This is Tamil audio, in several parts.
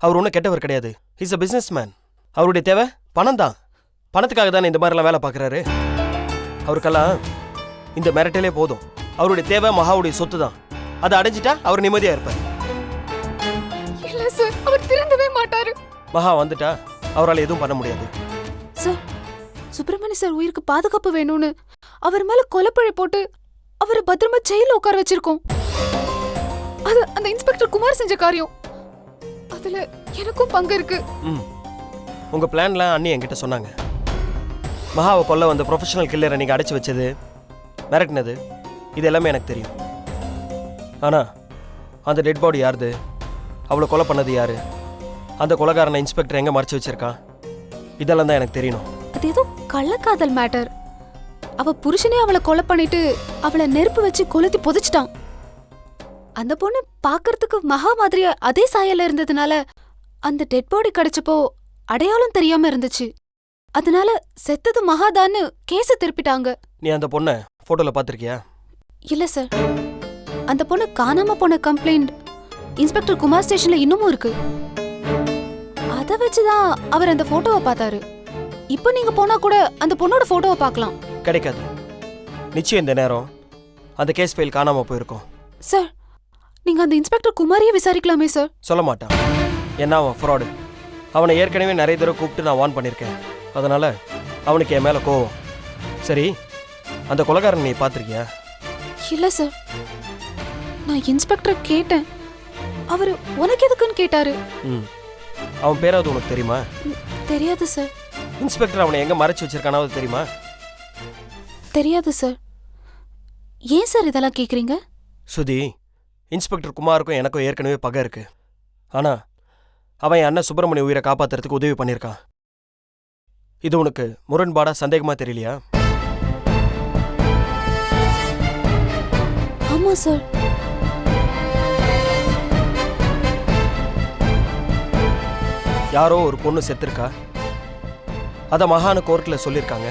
அவர் ஒன்றும் கெட்டவர் கிடையாது. Is a business man. அவருடைய தேவை பணம் தான். பணத்துக்காக தானே இந்த மாதிரிலாம் வேலை பார்க்குறாரு. அவருக்கெல்லாம் இந்த மிரட்டலே போதும். அவருடைய தேவை மகாவுடைய சொத்து தான். அதை அடைஞ்சிட்டா அவர் நிம்மதியாக இருப்பார். இல்ல சார், அவர் திருந்தவே மாட்டாரு. மகா வந்துட்டா அவரால் எதுவும் பண்ண முடியாது. சார், சுப்பிரமணிய சார் உயிருக்கு பாதுகாப்பு வேணும்னு அவர் மேல கொலைப்பழி போட்டு அவரை பத்திரமா ஜெயில உட்கார வச்சிருக்கோம். அது அந்த இன்ஸ்பெக்டர் குமார் செஞ்ச காரியம். அதுல எனக்கும் பங்கு இருக்கு. உங்க பிளான்லாம் அண்ணி என்கிட்ட சொன்னாங்க. மகாவை கொல்ல வந்த ப்ரொஃபஷனல் கில்லரை நீங்க அடைச்சு வச்சது, மிரட்டினது, இது எல்லாமே எனக்கு தெரியும். ஆனா அந்த டெட் பாடி யாருது, அவளை கொலை பண்ணது யாரு, அந்த கொலைகாரனை இன்ஸ்பெக்டர் எங்க மறைச்சு வச்சிருக்கான், இதெல்லாம் தான் எனக்கு தெரியணும். அது ஏதோ கள்ளக்காதல் மேட்டர். அவ புருஷனே அவளை கொலை பண்ணிட்டு அவளை நெருப்பு வச்சு கொளுத்தி புதைச்சிட்டான். அந்த பொண்ணு பாக்குறதுக்கு மகா மாதிரியா அதே சாயல்ல இருந்ததுனால அந்த டெட் பாடி கிடைச்சப்போ அடையாளம் தெரியாம இருந்துச்சு. அதனால செத்தது மகாதான்னு கேஸ திருப்பிட்டாங்க. நீ அந்த பொண்ணை போட்டோல பாத்திருக்கியா? இல்ல சார், அந்த பொண்ணு காணாம போன கம்ப்ளைண்ட் இன்ஸ்பெக்டர் குமார் ஸ்டேஷன்ல இன்னமும் இருக்கு. அத வச்சுதான் அவர் அந்த போட்டோவை பார்த்தாரு. இப்போ நீங்க போனா கூட அந்த பொண்ணோட போட்டோவை பார்க்கலாம். கிடைக்காது. நிச்சயம் இந்த நேரம் அந்த கேஸ் ஃபைல் காணாம போயிருக்கும். சார், நீங்க அந்த இன்ஸ்பெக்டர் குமாரியே விசாரிக்கலாமே சார். சொல்ல மாட்டான். என்ன அவன் ஃப்ராடு. அவனை ஏற்கனவே நிறைய தடவை கூப்பிட்டு நான் வார்ன் பண்ணியிருக்கேன். அதனால அவனுக்கு என் மேல கோவம். சரி, அந்த கொலைகாரன் நீ பார்த்திருக்கியா? இல்ல சார், நான் இன்ஸ்பெக்டர் கேட்டேன். அவரு உனக்கு எதுக்குன்னு கேட்டாரு. அவன் பேராவது உனக்கு தெரியுமா? தெரியாது சார். இன்ஸ்பெக்டர் அவனை எங்க மறைச்சு வச்சிருக்கானாவது தெரியுமா? தெரியாது சார். ஏன் சார் இதெல்லாம் கேக்குறீங்க? சுதி, இன்ஸ்பெக்டர் குமாருக்கும் எனக்கும் ஏற்கனவே பகை இருக்கு. ஆனா அவன் என் அண்ணன் சுப்பிரமணிய உயிரை காப்பாத்துறதுக்கு உதவி பண்ணியிருக்கான். இது உனக்கு முரண்பாடா சந்தேகமா தெரியலையா? ஆமா சார். யாரோ ஒரு பொண்ணு செத்துருக்கா. அத மகானு கோர்ட்ல சொல்லியிருக்காங்க.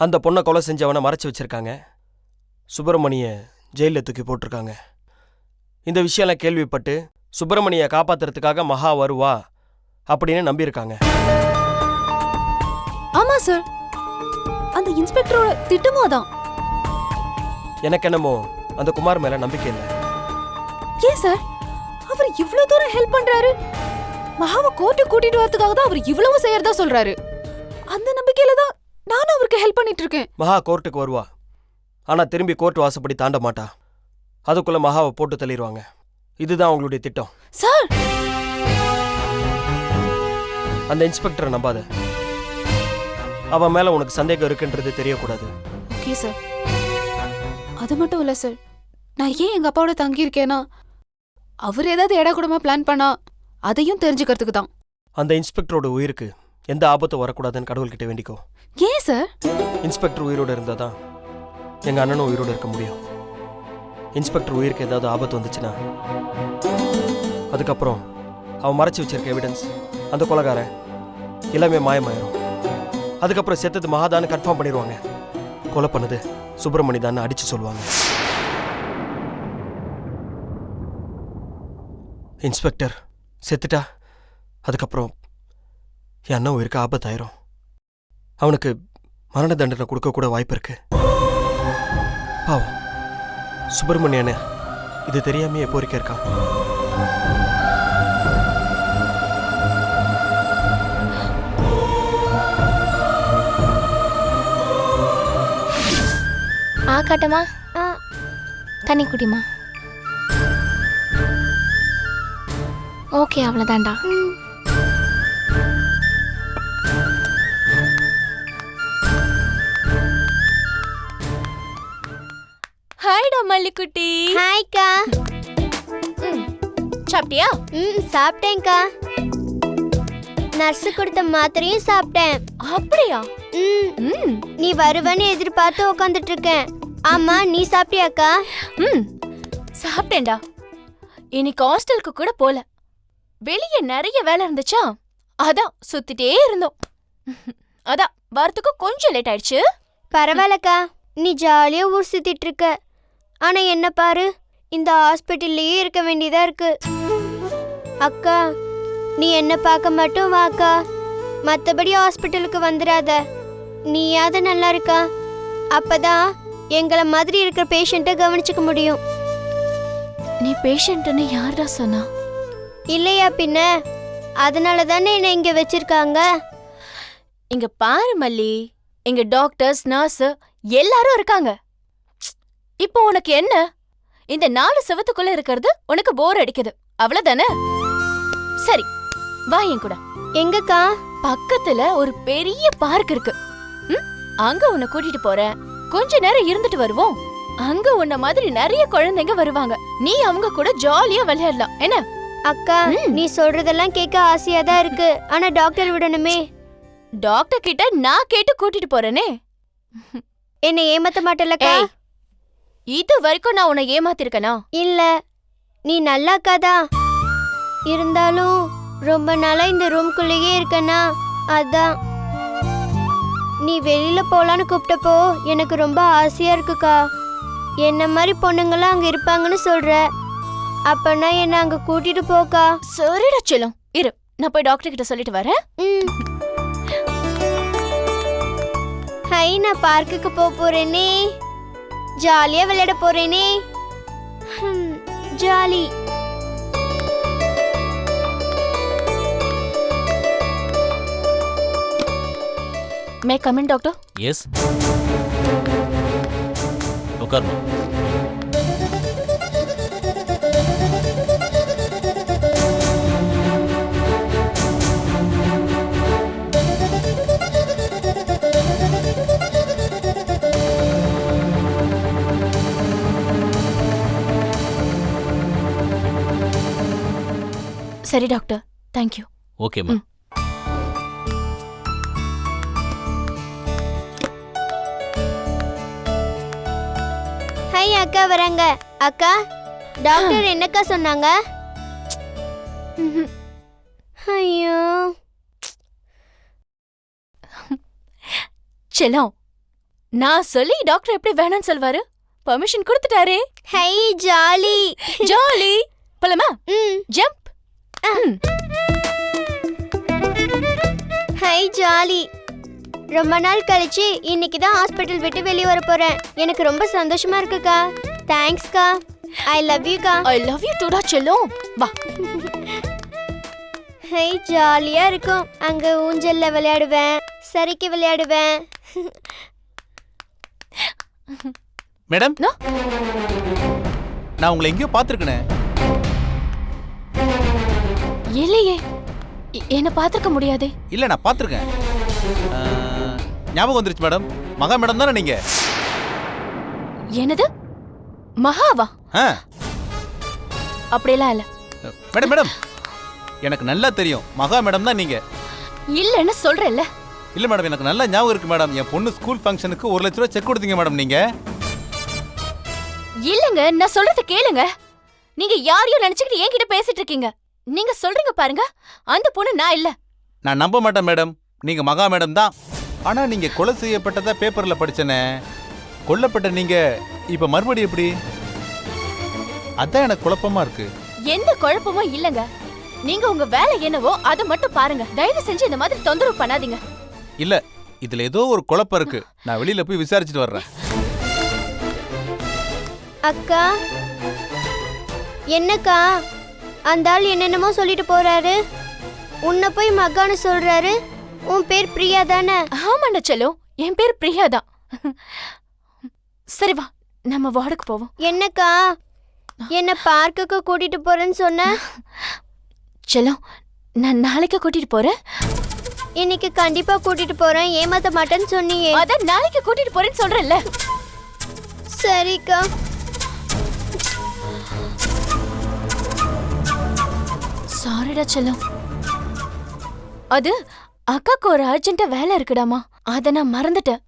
அந்த பொண்ணை கொலை செஞ்சவனை மறைச்சு வச்சிருக்காங்க. சுப்பிரமணிய ஜெயில தூக்கி போட்டிருக்காங்க. இந்த விஷயம்லாம் கேள்விப்பட்டு சுப்பிரமணிய காப்பாத்துறதுக்காக மகா வருவா அப்படின்னு நம்பியிருக்காங்க. ஆமா சார், அந்த இன்ஸ்பெக்டரோட திட்டமோ அதான். எனக்கு என்னமோ அந்த குமார் மேல நம்பிக்கை இல்லை. ஏன் சார், அவர் இவ்வளவு தூரம் ஹெல்ப் பண்றாரு. மகாவை கோர்ட்டுக்கு கூட்டிட்டு வரதுக்காக தான் அவர் இவ்வளவு செய்யறதா சொல்றாரு. அந்த நம்பிக்கையில தான் நானும் அவருக்கு ஹெல்ப் பண்ணிட்டு இருக்கேன். மகா கோர்ட்டுக்கு வருவா. ஆனா திரும்பி கோர்ட் வாசப்படி தாண்ட மாட்டா. அதுக்குள்ள மகாவை போட்டு தள்ளிடுவாங்க. இதுதான் அவங்களுடைய திட்டம். சார், அந்த இன்ஸ்பெக்டரை நம்பாத. அவன் மேல உனக்கு சந்தேகம் இருக்குன்றது தெரியக்கூடாது. Okay sir. அது மட்டும் இல்ல சார், நான் ஏன் எங்க அப்பாவோட தங்கி இருக்கேன்னா அவர் ஏதாவது எடக்கூடமா பிளான் பண்ணா அதையும் தெரிஞ்சுக்கிறதுக்கு தான். அந்த இன்ஸ்பெக்டரோட உயிருக்கு எந்த ஆபத்தும் வரக்கூடாதுன்னு கடவுள்கிட்ட வேண்டிக்கோ. ஏன் சார்? இன்ஸ்பெக்டர் உயிரோட இருந்தாதான் எங்க அண்ணனும் உயிரோட இருக்க முடியும். இன்ஸ்பெக்டர் உயிருக்கு ஏதாவது ஆபத்து வந்துச்சுன்னா அதுக்கப்புறம் அவன் மறைச்சு வச்சிருக்க எவிடன்ஸ், அந்த கொலைகாரன் எல்லாமே மாயமாயிரும். அதுக்கப்புறம் செத்தது மகாதான்னு கன்ஃபார்ம் பண்ணிடுவாங்க. கொலை பண்ணது சுப்பிரமணி தான் அடிச்சு சொல்லுவாங்க. இன்ஸ்பெக்டர் செத்துட்டா அதுக்கப்புறம் என் அண்ணன் உயிருக்கு ஆபத்தாயிரும். அவனுக்கு மரண தண்டனை கொடுக்க கூட வாய்ப்பு இருக்கு. பாவம் சுப்பிரமணியனே இது தெரியாம எப்போ இருக்க இருக்கான். காட்டமா, தண்ணி குடிமா. ஓகே, அவ்வளவுதான்டா. ஹாய்டா மல்லிக்குட்டி. ஹாய்க்கா. சாப்பிட்டியா? சாப்பிட்டேன்க்கா. நர்ஸ் கொடுத்த மாத்திரையும் சாப்பிட்டேன். அப்படியா? நீ வருவன்னு எதிர்பார்த்து உட்காந்துட்டு இருக்கேன். ஆமா, நீ சாப்பிட்டியாக்கா? சாப்பிட்டேன்டா. இன்னைக்கு ஹாஸ்டலுக்கு கூட போல. வெளியே நிறைய வேலை இருந்துச்சா, அதான் சுத்திட்டே இருந்தோம். அதான் வரத்துக்கு கொஞ்சம் லேட் ஆயிடுச்சு. பரவாயில்லக்கா, நீ ஜாலியா ஊர் சுத்திட்டு இருக்க. ஆனா என்ன பாரு, இந்த ஹாஸ்பிட்டல்லையே இருக்க வேண்டியதா இருக்கு. அக்கா, நீ என்ன பார்க்க மட்டும் வாக்கா, மற்றபடி ஹாஸ்பிட்டலுக்கு வந்துடாத. நீயாவது நல்லா இருக்கா, அப்பதான் எங்களை மாதிரி இருக்கிற பேஷண்ட்டை கவனிச்சுக்க முடியும். நீ பேஷண்ட்னு யாரா சொன்னா? இல்லையா பின்ன, அதனால தானே என்னை இங்க வச்சிருக்காங்க. இங்க பாரு மல்லி, இங்க டாக்டர்ஸ் நர்ஸ் எல்லாரும் இருக்காங்க. இப்போ உனக்கு என்ன? இந்த 4 செவத்துக்குள்ள இருக்கிறது உனக்கு போர் அடிக்குது, அவ்வளவுதானே? சரி, வா என் கூட. எங்கக்கா? பக்கத்துல ஒரு பெரிய பார்க் இருக்கு. அங்க உன்னை கூட்டிட்டு போறேன். கொஞ்ச நேரம் இருந்துட்டு வருவோம். அங்க உன்ன மாதிரி நிறைய குழந்தைங்க வருவாங்க. நீ அவங்க கூட ஜாலியா விளையாடலாம். என்ன? அக்கா, நீ சொல்றதெல்லாம் கேட்க ஆசையா தான் இருக்கு. ஆனா டாக்டர் விடணுமே. டாக்டர் கிட்ட நான் கேட்டு கூட்டிட்டு போறேனே. என்னை ஏமாத்த மாட்டலக்கா? ஏய், இது வரைக்கும் நான் உன்னை ஏமாத்திருக்கனா? இல்ல, நீ நல்லாக்காதான். இருந்தாலும் ரொம்ப நாளா இந்த ரூம்குள்ளேயே இருக்கனா, அதான். நீ வெளியில போலான்னு கூப்பிட்டப்போ எனக்கு ரொம்ப ஆசையா இருக்குக்கா. என்ன மாதிரி பொண்ணுங்களாம் அங்க இருப்பாங்கன்னு சொல்ற. அப்பனா என்ன அங்க கூட்டிட்டு போக்கா. சரிடா செல்லம், இரு, நான் போய் டாக்டர் கிட்ட சொல்லிட்டு வரேன். ஹை, நான் பார்க்குக்கு போறேனே, ஜாலியா விளையாட போறேனே. Jolly. May come in doctor? Yes, உட்காரணும். சரி டாக்டர், தேங்க்யூ. ஓகேம்மா. ஹை, அக்கா வராங்க. அக்கா, டாக்டர் என்னக்கா சொன்னாங்க? ஐயோ செல்லம், நான் சொல்லி டாக்டர் எப்படி வேணாம்னு சொல்வாரு? பர்மிஷன் கொடுத்துட்டாரே. ஹை, ஜாலி. ஜாலி. போலாமா? ஜம்ப். ஹை, ஜாலி. ரொம்ப நாள் கழிச்சு இன்னைக்கு தான் ஹாஸ்பிட்டல் விட்டு வெளியே வர போறேன். எனக்கு ரொம்ப சந்தோஷமா இருக்குக்கா. தேங்க்ஸ்க்கா. ஐ லவ் யூ கா. ஐ லவ் யூ டூடா செல்லம். வா. ஹை, ஜாலியா இருக்கும். அங்க ஊஞ்சல்ல விளையாடுவேன், சரிக்கு விளையாடுவேன். மேடம், நான் உங்களை எங்கேயோ பார்த்துருக்கேனே. இல்லையே, என்ன பார்த்துக்க முடியாதே. இல்லை, நான் பார்த்துருக்கேன். ஞாபகம் வந்துருச்சு மேடம். மகா மேடம் தானே நீங்க? என்னது, மகாவா? ஆ, அப்படியெல்லாம் இல்ல. மேடம் மேடம், எனக்கு நல்லா தெரியும் மகா மேடம் தான் நீங்க. இல்லன்னு சொல்றேன்ல. இல்லை மேடம், எனக்கு நல்லா ஞாபகம் இருக்கு மேடம். என் பொண்ணு ஸ்கூல் ஃபங்க்ஷனுக்கு 1 லட்ச ரூபா செக் கொடுத்தீங்க மேடம் நீங்க. இல்லங்க, நான் சொல்றத கேளுங்க. நீங்க யாரையும் நினைச்சுக்கிட்டு என்கிட்ட பேசிட்டு இருக்கீங்க. நீங்க சொல்றீங்க பாருங்க, அந்த பொண்ணு நான் இல்ல. நான் நம்ப மாட்டேன் மேடம், நீங்க மகா மேடம் தான். ஆனா நீங்க கொலை செய்யப்பட்டதா பேப்பர்ல படிச்சனே. கொல்லப்பட்ட நீங்க இப்ப மறுபடியும் எப்படி? அதான் எனக்கு குழப்பமா இருக்கு. எந்த குழப்பமும் இல்லங்க. நீங்க உங்க வேலை என்னவோ அதை மட்டும் பாருங்க. தயவு செஞ்சு இந்த மாதிரி தொந்தரவு பண்ணாதீங்க. இல்ல, இதுல ஏதோ ஒரு குழப்பம் இருக்கு. நான் வெளியில போய் விசாரிச்சுட்டு வர்றேன். அக்கா, என்னக்கா? அந்த ஆள் என்னென்னமோ சொல்லிட்டு போறாரு. உன்னை போய் மகான்னு சொல்றாரு. உன் பேர் பிரியா தானே? ஆமாண்ணா செல்லம், என் பேர் பிரியா தான். சரி வா, நம்ம வார்டுக்கு போவோம். என்னக்கா, என்ன பார்க்குக்கு கூட்டிட்டு போறேன்னு சொன்ன? செல்லம், நான் நாளைக்கு கூட்டிட்டு போறேன். இன்னைக்கு கண்டிப்பா கூட்டிட்டு போறேன், ஏமாத்த மாட்டேன்னு சொன்னியே. அதான் நாளைக்கு கூட்டிட்டு போறேன்னு சொல்றேன்ல. சரிக்கா. சாரிடா செல்லம், அது அக்காக்கு ஒரு அர்ஜென்ட்டா வேலை இருக்குடாமா, அத நான் மறந்துட்டேன்.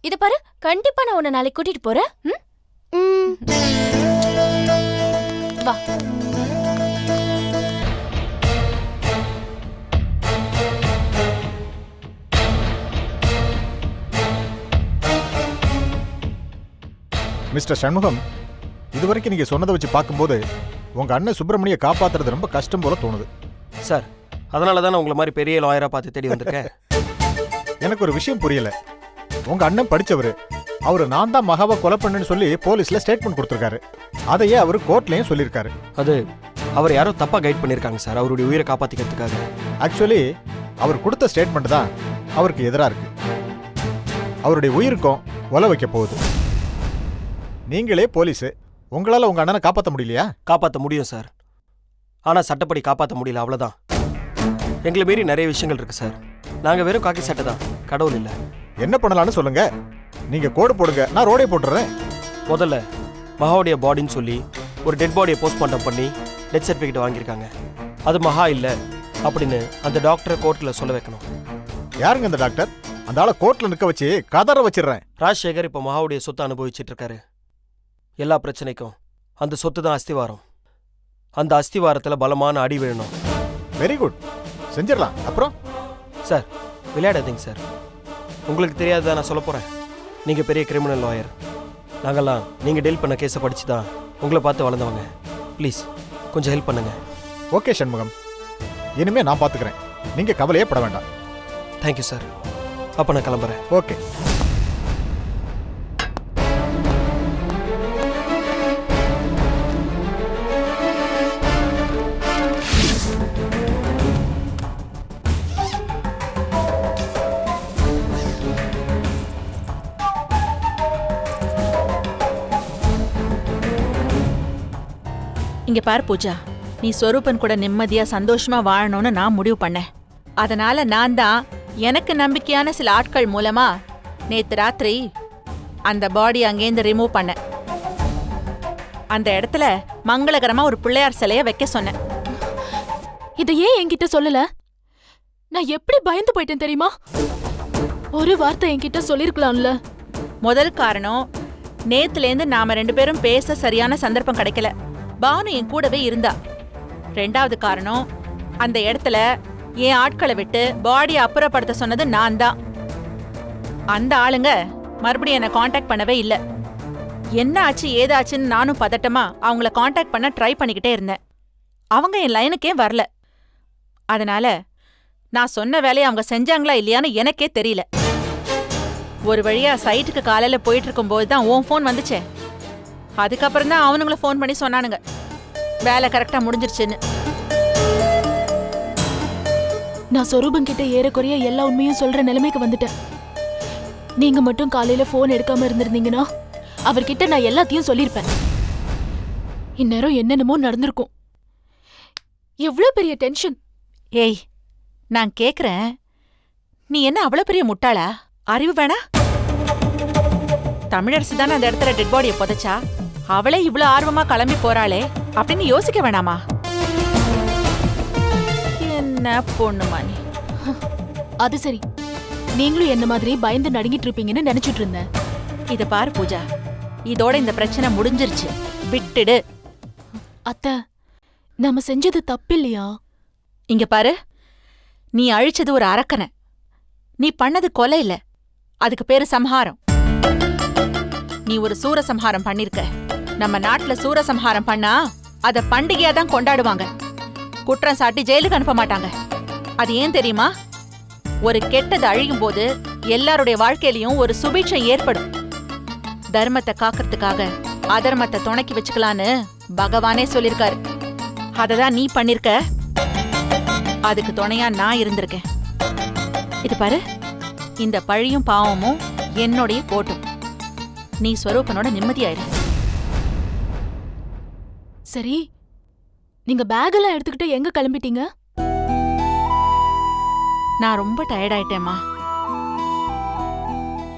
இது பாரு, கண்டிப்பா நான் உன்னை நாளைக்கு கூட்டிட்டு போறேன். வா. மிஸ்டர் சண்முகம், இதுவரைக்கும் நீங்க சொன்னதை வச்சு பார்க்கும்போது உங்க அண்ணன் சுப்பிரமணியை காப்பாத்துறது ரொம்ப கஷ்டம் போல தோணுது. சார், அதனால தான் உங்களை மாதிரி பெரிய லாயராக பார்த்து தேடி வந்திருக்கேன். எனக்கு ஒரு விஷயம் புரியல. உங்க அண்ணன் படிச்சவரு, அவரு நான் தான் மகாவை கொலை பண்ணேன்னு சொல்லி போலீஸ்ல ஸ்டேட்மெண்ட் கொடுத்துருக்காரு. அதையே அவர் கோர்ட்லயும் சொல்லியிருக்காரு. அது அவர் யாரோ தப்பாக கைட் பண்ணியிருக்காங்க சார், அவருடைய உயிரை காப்பாற்றிக்கிறதுக்காக. ஆக்சுவலி அவர் கொடுத்த ஸ்டேட்மெண்ட் தான் அவருக்கு எதிராக இருக்கு. அவருடைய உயிருக்கும் ஒலை வைக்க போகுது. நீங்களே போலீஸு, உங்களால உங்க அண்ணனை காப்பாற்ற முடியலையா? காப்பாற்ற முடியும் சார், ஆனால் சட்டப்படி காப்பாற்ற முடியல, அவ்வளோதான். எங்களை மீறி நிறைய விஷயங்கள் இருக்கு சார். நாங்கள் வெறும் காக்கி சட்டை தான், கடவுள் இல்லை. என்ன பண்ணலாம்னு சொல்லுங்க. நீங்க கோடு போடுங்க, நான் ரோடே போட்டுறேன். முதல்ல மகாவுடைய பாடின்னு சொல்லி ஒரு டெட் பாடியை போஸ்ட்மார்ட்டம் பண்ணி டெத் சர்டிஃபிகேட் வாங்கியிருக்காங்க. அது மகா இல்லை அப்படின்னு அந்த டாக்டரை கோர்ட்டில் சொல்ல வைக்கணும். யாருங்க அந்த டாக்டர்? அந்த ஆளை கோர்ட்ல நிற்க வச்சு கதற வச்சிடுறேன். ராஜசேகர் இப்போ மகாவுடைய சொத்தை அனுபவிச்சுட்டு இருக்காரு. எல்லா பிரச்சனைக்கும் அந்த சொத்து தான் அஸ்திவாரம். அந்த அஸ்திவாரத்தில் பலமான அடி விழணும். வெரி குட், செஞ்சிடலாம். அப்புறம் சார் விளையாடாதீங்க சார். உங்களுக்கு தெரியாததான் நான் சொல்ல போகிறேன். நீங்கள் பெரிய கிரிமினல் லாயர், நாங்கள்லாம் நீங்கள் டீல் பண்ண கேஸை படித்து தான் உங்களை பார்த்து வளர்ந்தவங்க. ப்ளீஸ் கொஞ்சம் ஹெல்ப் பண்ணுங்க. ஓகே சண்முகம், இனிமே நான் பார்த்துக்கிறேன். நீங்க கவலையே பட வேண்டாம். Thank you sir. அப்போ நான் கிளம்புறேன். ஓகே. இங்க பாரு பூஜா, நீ ஸ்வரூபன் கூட நிம்மதியா சந்தோஷமா வாழணும்னு நான் முடிவு பண்ணேன். அதனால நான் தான் எனக்கு நம்பிக்கையான சில ஆட்கள் மூலமா நேத்து ராத்திரி அந்த பாடி அங்கேருந்து ரிமூவ் பண்ணேன். அந்த இடத்துல மங்களகரமா ஒரு பிள்ளையார் சிலைய வைக்க சொன்னேன். இத ஏன் என்கிட்ட சொல்லல? நான் எப்படி பயந்து போயிட்டேன் தெரியுமா? ஒரு வார்த்தை என்கிட்ட சொல்லிருக்கலாம்ல. முதல் காரணம், நேத்துலேருந்து நாம 2 பேரும் பேச சரியான சந்தர்ப்பம் கிடைக்கல. பானு என் கூடவே இருந்தா. 2வது காரணம், அந்த இடத்துல என் ஆட்களை விட்டு பாடியை அப்புறப்படுத்த சொன்னது நான் தான். அந்த ஆளுங்க மறுபடியும் என்னை காண்டாக்ட் பண்ணவே இல்லை. என்ன ஆச்சு ஏதாச்சுன்னு நானும் பதட்டமா அவங்கள காண்டாக்ட் பண்ண ட்ரை பண்ணிக்கிட்டே இருந்தேன். அவங்க என் லைனுக்கே வரல. அதனால நான் சொன்ன வேலையை அவங்க செஞ்சாங்களா இல்லையான்னு எனக்கே தெரியல. ஒரு வழியா சைட்டுக்கு காலையில போயிட்டு இருக்கும்போது தான் உன் ஃபோன் வந்துச்சே. அதுக்கப்புறம் தான் அவனுங்களை ஃபோன் பண்ணி சொன்னானுங்க வேலை கரெக்டா முடிஞ்சிருச்சுன்னு. நான் சொரூபன் கிட்ட ஏறக்குறைய எல்லா உண்மையும் சொல்ற நிலைமைக்கு வந்துட்டேன். நீங்க மட்டும் காலையில போன் எடுக்காம இருந்திருந்தீங்கன்னா அவர்கிட்ட நான் எல்லாத்தையும் சொல்லிருப்பேன். இந்நேரம் என்னென்னமோ நடந்திருக்கும். எவ்வளவு பெரிய டென்ஷன். ஏய், நான் கேக்குறேன், நீ என்ன அவ்வளவு பெரிய முட்டாளா? அறிவு வேணா? தமிழரசு தானே அந்த இடத்துல டெட் பாடியை புதைச்சா, அவளே இவ்வளவு ஆர்வமா கிளம்பி போறாளே அப்படின்னு யோசிக்க வேணாமா? என்ன பொண்ணுமா நீ? அது சரி, நீங்களும் என்ன மாதிரி பயந்து நடுங்கிட்டு இருப்பீங்கன்னு நினைச்சிட்டு இருந்தேன். இத பாரு பூஜா, இதோட இந்த பிரச்சனை முடிஞ்சிருச்சு, விட்டுடு. அத்தை, நம்ம செஞ்சது தப்பில்லையா? இங்க பாரு, நீ அழிச்சது ஒரு அரக்கனை, நீ பண்ணது கொலை இல்ல, அதுக்கு பேரு சம்ஹாரம். நீ ஒரு சூரசம்ஹாரம் பண்ணிருக்க. நம்ம நாட்டுல சூரசம்ஹாரம் பண்ணா அத பண்டிகையா தான் கொண்டாடுவாங்க. குற்றம் சாட்டி ஜெயிலுக்கு அனுப்ப மாட்டாங்க. அது ஏன் தெரியுமா? ஒரு கெட்டது அழியும் போது எல்லாருடைய வாழ்க்கையிலயும் ஒரு சுபீட்சம் ஏற்படும். தர்மத்தை காக்கிறதுக்காக அதர்மத்தை துணைக்கி வச்சுக்கலான்னு பகவானே சொல்லிருக்காரு. அததான் நீ பண்ணிருக்க. அதுக்கு துணையா நான் இருந்திருக்கேன். இது பாரு, இந்த பழியும் பாவமும் என்னோடைய போட்டும். நீ ஸ்வரூபனோட நிம்மதியாயிரு. சரி, நீங்க பேக் எல்லாம் எடுத்துக்கிட்டு எங்க கிளம்பிட்டீங்க? நான் ரொம்ப டயர்ட் ஆயிட்டேம்மா.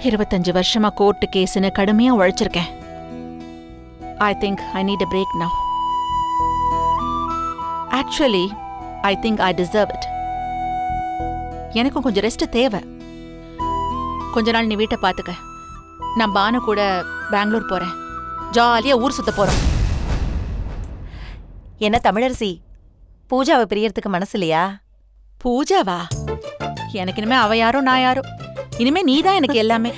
25 வருஷமா கோர்ட்டு கேஸ்னு கடுமையா உழைச்சிருக்கேன். I think I need a break now. Actually, I think I deserve it. எனக்கும் கொஞ்சம் ரெஸ்ட் தேவை. கொஞ்ச நாள் நீ வீட்டை பாத்துக்க. நான் பானு கூட பெங்களூர் போறேன். ஜாலியா ஊர் சுத்த போறோம். என்ன தமிழரசி, பூஜாவை பிரியறதுக்கு மனசு இல்லையா? பூஜாவா? எனக்கு இனிமே அவ யாரோ நான் யாரோ. இனிமே நீதான் எனக்கு எல்லாமே.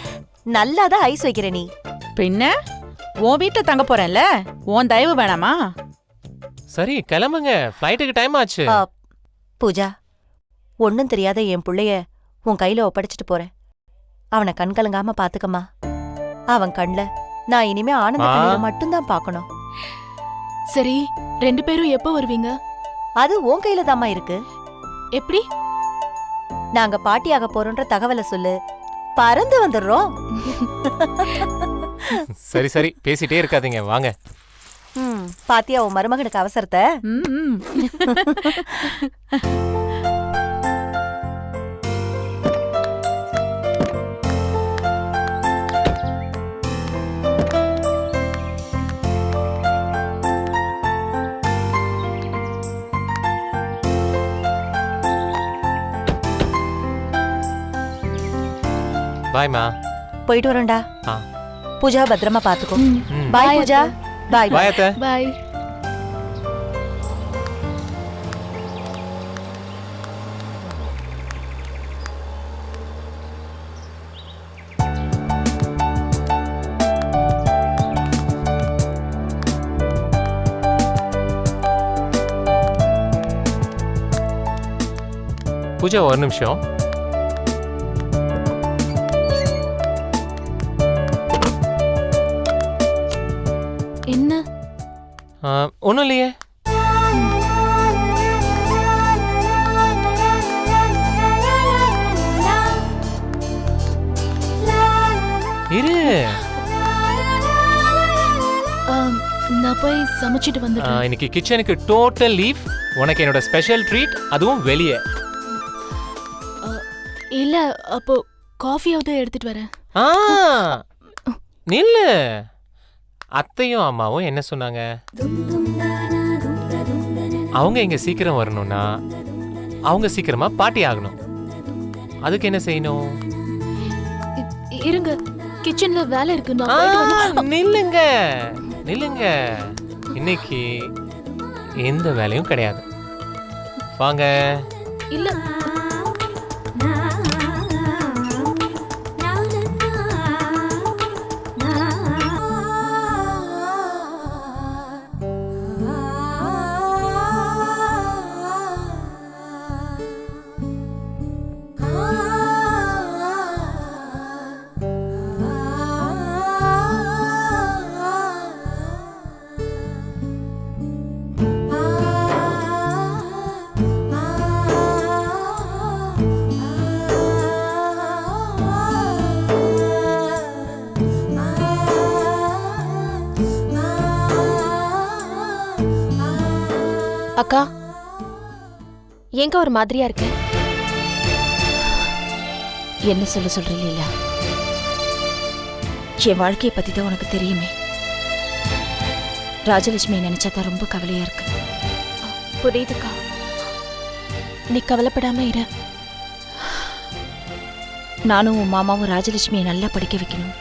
நல்லாதான் ஐஸ் வைக்கிற நீ. பின்ன உன் வீட்டுல தங்க போறேன்ல, உன் தயவு வேணாமா? சரி கிளம்புங்க, ஃப்ளைட்டுக்கு டைம் ஆச்சு. பூஜா, ஒன்னும் தெரியாத என் புள்ளைய உன் கையில ஒப்படைச்சிட்டு போறேன். அவனை கண்கலங்காம பாத்துக்கம்மா. அவன் கண்ல நான் இனிமே ஆனந்த கண்ணீரை மட்டும்தான் பார்க்கணும். சரி, 2 பேரும் எப்போ வருவீங்க? அது உன் கையில தாம்மா இருக்கு. எப்படி? நாங்க பாட்டியாக போறோன்ற தகவலை சொல்லு, பறந்து வந்துடுறோம். சரி சரி, பேசிட்டே இருக்காதீங்க, வாங்க. பாத்தியா உன் மருமகனுக்கு அவசரத்தை? பாய்மா. போயிட்டு வரோம்டா. பூஜா பத்திரமா பாத்துக்கோ. ம். பாய் பூஜா. பாய் பாய் அத்தை. பாய். பூஜா ஒரு நிமிஷம். என்ன? ஒன்றும் இல்லையே. இரு, நான் போய் சமைச்சிட்டு வந்துட்டேன். இன்னைக்கு கிச்சனுக்கு டோட்டல் லீவ். உனக்கு என்னோட ஸ்பெஷல் ட்ரீட், அதுவும் வெளியே. இல்ல, அப்போ காஃபியாவது எடுத்துட்டு வரேன். நில்லு. அத்தையும் அம்மாவும் என்ன சொன்னாங்க? அவங்க இங்க சீக்கிரம் வரணும்னா அவங்க சீக்கிரமா பாட்டி ஆகணும். அதுக்கு என்ன செய்யணும்? இருங்க, கிச்சன்ல வேலை இருக்கு. நான் போயிட்டு வரேன். நில்லுங்க நில்லுங்க, இன்னைக்கு எந்த வேலையும் கிடையாது. வாங்க. இல்ல, அக்கா, ஏங்க ஒரு மாதிரியா இருக்கு? என்ன சொல்ற லீலா? என் வாழ்க்கையை பத்தி தான் உனக்கு தெரியுமே. ராஜலட்சுமியை நினைச்சாதான் ரொம்ப கவலையா இருக்கு. புரியுதுக்கா, நீ கவலைப்படாம இரு. நானும் உன் மாமாவும் ராஜலட்சுமியை நல்லா படிக்க வைக்கணும்,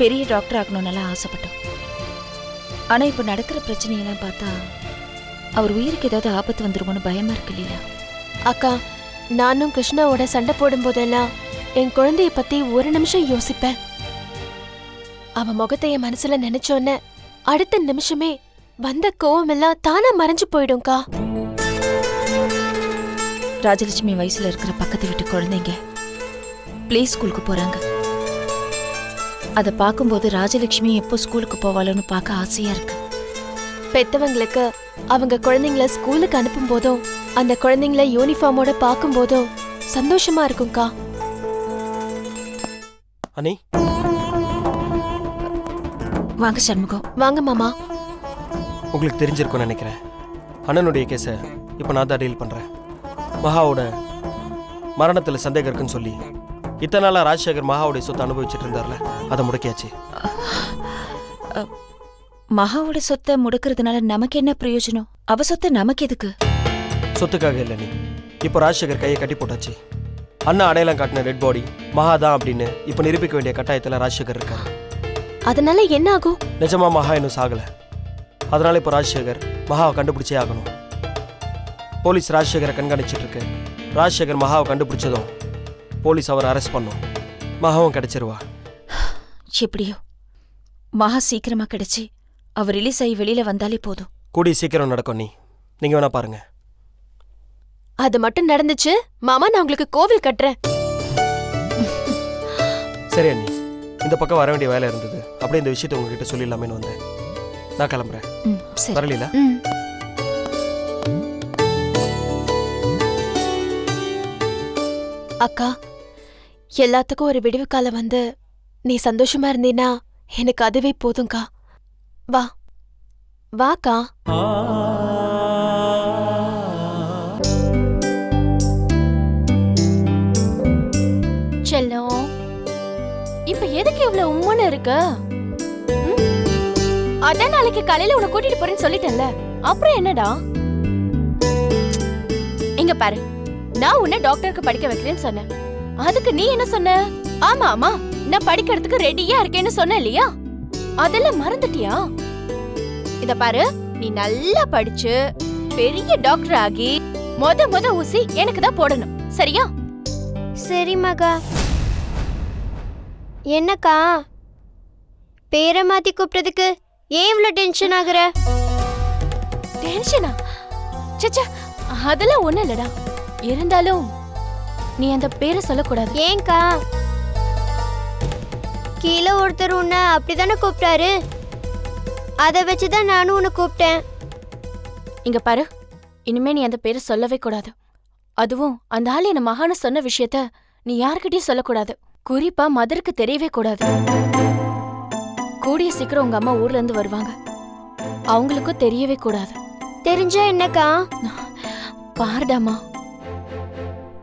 பெரிய டாக்டர் ஆகணும் நல்லா ஆசைப்பட்டோம். ஆனா இப்ப நடக்கிற பிரச்சனையெல்லாம் பார்த்தா அவர் உயிருக்கு ஏதாவது ஆபத்து வந்துருமோன்னு பயமா இருக்கு லீலா. அக்கா, நானும் கிருஷ்ணாவோட சண்டை போடும் போதெல்லாம் என் குழந்தைய பத்தி ஒரு நிமிஷம் யோசிப்பேன். அவ முகத்தை என் மனசுல நினைச்சோன்ன அடுத்த நிமிஷமே வந்த கோவம் எல்லாம் தானா மறைஞ்சு போயிடும்க்கா. ராஜலட்சுமி வயசுல இருக்கிற பக்கத்து வீட்டு குழந்தைங்க பிளே ஸ்கூலுக்கு போறாங்க. அதை பார்க்கும்போது ராஜலட்சுமி எப்போ ஸ்கூலுக்கு போவாளோன்னு பார்க்க ஆசையா இருக்கு. பெத்தவங்களுக்கு அவங்க குழந்தைங்கள ஸ்கூலுக்கு அனுப்பும் போதும் அந்த குழந்தைங்கள யூனிஃபார்மோட பார்க்கும் போதும் சந்தோஷமா இருக்கும்க்கா. அனி, வாங்க சண்முகம். வாங்க மாமா. உங்களுக்கு தெரிஞ்சிருக்கும்னு நினைக்கிறேன். அண்ணனுடைய கேஸை இப்போ நான் தான் டீல் பண்ணுறேன். மகாவோட மரணத்தில் சந்தேகம் இருக்குன்னு சொல்லி இத்தனை நாளாக ராஜசேகர் மகாவுடைய சொத்தை அனுபவிச்சுட்டு இருந்தார்ல, அதை முடக்கியாச்சு. மகாவோட சொத்தை முடக்கிறதுனால நமக்கு என்ன பிரயோஜனம்? அவ சொத்தை நமக்கு எதுக்கு? சொத்துக்காக இல்லை நீ. இப்போ ராஜசேகர் கையை கட்டி போட்டாச்சு. அண்ணா அடையாளம் காட்டின டெட் பாடி மகா தான் அப்படின்னு இப்போ நிரூபிக்க வேண்டிய கட்டாயத்தில் ராஜசேகர் இருக்காரு. அதனால என்ன ஆகும்? நிஜமா மகா இன்னும் சாகலை. அதனால இப்போ ராஜசேகர் மகாவை கண்டுபிடிச்சே ஆகணும். போலீஸ் ராஜசேகரை கண்காணிச்சிட்டு இருக்கு. ராஜசேகர் மகாவை கண்டுபிடிச்சதும் போலீஸ் அவரை அரெஸ்ட் பண்ணும். மகாவும் கிடைச்சிருவா. எப்படியோ மகா சீக்கிரமா கிடைச்சி அவர் ரிலீஸ் ஆகி வெளியில வந்தாலே போதும். கூடிய சீக்கிரம் நடக்கும். நீங்க வேணா பாருங்க. அது மட்டும் நடந்துச்சு மாமா, நான் உங்களுக்கு கோவில் கட்டுறேன். சரி அண்ணி, இந்த பக்கம் வர வேண்டிய வேலை இருந்தது, அப்படியே இந்த விஷயத்தை உங்ககிட்ட சொல்லிடலாமேன்னு வந்தேன். நான் கிளம்புறேன். சரி. வரலீலா? அக்கா, எல்லாத்துக்கும் ஒரு விடிவு காலம் வந்து நீ சந்தோஷமா இருந்தீனா எனக்கு அதுவே போதும்க்கா. வா வாக்கா. செல்லம், இப்ப எதுக்கு இவ்வளவு உம்முன்னு இருக்க? அதான் நாளைக்கு காலையில உன்னை கூட்டிட்டு போறேன்னு சொல்லிட்டேன்ல, அப்புறம் என்னடா? இங்க பாரு, நான் உன்னை டாக்டருக்கு படிக்க வைக்கிறேன்னு சொன்னேன். அதுக்கு நீ என்ன சொன்ன? ஆமா ஆமா, நான் படிக்கிறதுக்கு ரெடியா இருக்கேன்னு சொன்ன இல்லையா? அதெல்லாம் மறந்துட்டியா? இத பாரு, நீ நல்லா படிச்சு பெரிய டாக்டர் ஆகி முத ஊசி எனக்கு தான் போடணும், சரியா? சரி மகா. என்னக்கா, பேரை மாத்தி கூப்பிட்டதுக்கு ஏன் இவ்வளோ டென்ஷன் ஆகுற? டென்ஷனா? சச்சா, அதெல்லாம் ஒண்ணும் இல்லடா. இருந்தாலும் நீ அந்த பேரை சொல்லக்கூடாது. ஏன்க்கா? கீழே ஒருத்தர் உன்னை அப்படிதானே கூப்பிட்டாரு, அதை வச்சுதான் நானும் உன்னை கூப்பிட்டேன். இங்க பாரு, இனிமே நீ அந்த பேரை சொல்லவே கூடாது. அதுவும் அந்த ஆள் என்ன மகான்னு சொன்ன விஷயத்த நீ யாருக்கிட்டையும் சொல்லக்கூடாது. குறிப்பா மதருக்கு தெரியவே கூடாது. கூடிய சீக்கிரம் உங்க அம்மா ஊர்ல இருந்து வருவாங்க, அவங்களுக்கும் தெரியவே கூடாது. தெரிஞ்சா என்னக்கா? பாருடாமா,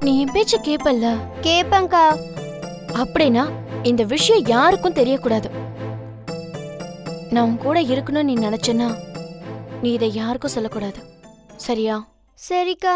நீ என் பேச்ச கேப்பல்ல? கேப்பங்கா. அப்படின்னா இந்த விஷயம் யாருக்கும் தெரியக்கூடாது. நான் உன் கூட இருக்கணும்னு நீ நினைச்சேன்னா நீ இதை யாருக்கும் சொல்லக்கூடாது, சரியா? சரிக்கா.